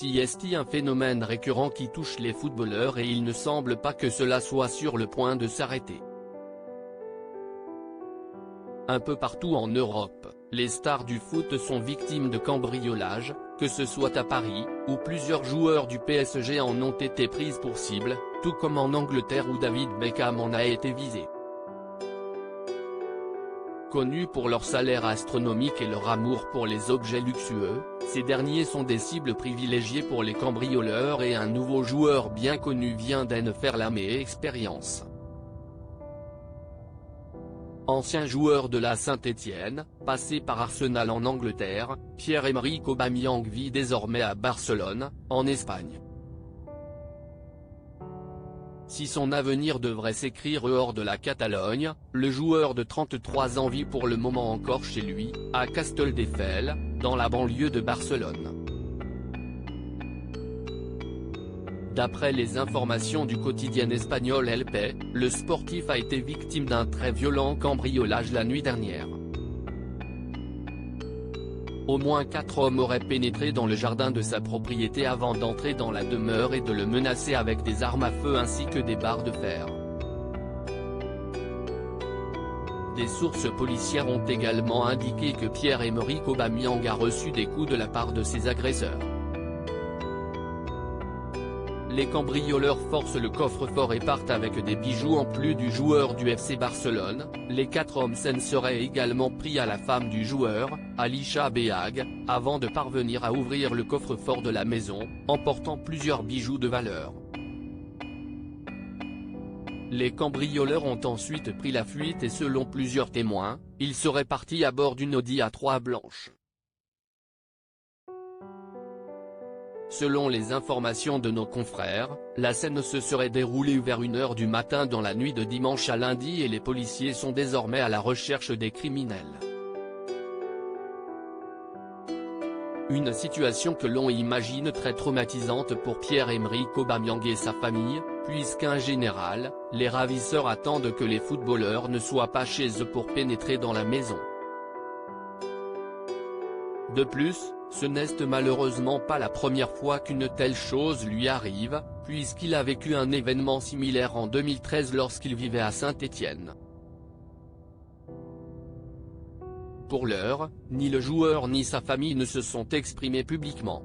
C'est un phénomène récurrent qui touche les footballeurs et il ne semble pas que cela soit sur le point de s'arrêter. Un peu partout en Europe, les stars du foot sont victimes de cambriolages, que ce soit à Paris, où plusieurs joueurs du PSG en ont été prises pour cible, tout comme en Angleterre où David Beckham en a été visé. Connus pour leur salaire astronomique et leur amour pour les objets luxueux, ces derniers sont des cibles privilégiées pour les cambrioleurs et un nouveau joueur bien connu vient d'en faire la même expérience. Ancien joueur de la Saint-Étienne, passé par Arsenal en Angleterre, Pierre-Emerick Aubameyang vit désormais à Barcelone, en Espagne. Si son avenir devrait s'écrire hors de la Catalogne, le joueur de 33 ans vit pour le moment encore chez lui, à Castelldefels, dans la banlieue de Barcelone. D'après les informations du quotidien espagnol El País, le sportif a été victime d'un très violent cambriolage la nuit dernière. Au moins 4 hommes auraient pénétré dans le jardin de sa propriété avant d'entrer dans la demeure et de le menacer avec des armes à feu ainsi que des barres de fer. Des sources policières ont également indiqué que Pierre-Emerick Aubameyang a reçu des coups de la part de ses agresseurs. Les cambrioleurs forcent le coffre-fort et partent avec des bijoux en plus du joueur du FC Barcelone. Les 4 hommes s'en seraient également pris à la femme du joueur, Alisha Behag, avant de parvenir à ouvrir le coffre-fort de la maison, emportant plusieurs bijoux de valeur. Les cambrioleurs ont ensuite pris la fuite et selon plusieurs témoins, ils seraient partis à bord d'une Audi A3 blanche. Selon les informations de nos confrères, la scène se serait déroulée vers 1h du matin dans la nuit de dimanche à lundi et les policiers sont désormais à la recherche des criminels. Une situation que l'on imagine très traumatisante pour Pierre-Emerick Aubameyang et sa famille, puisqu'en général, les ravisseurs attendent que les footballeurs ne soient pas chez eux pour pénétrer dans la maison. De plus, ce n'est malheureusement pas la première fois qu'une telle chose lui arrive, puisqu'il a vécu un événement similaire en 2013 lorsqu'il vivait à Saint-Étienne. Pour l'heure, ni le joueur ni sa famille ne se sont exprimés publiquement.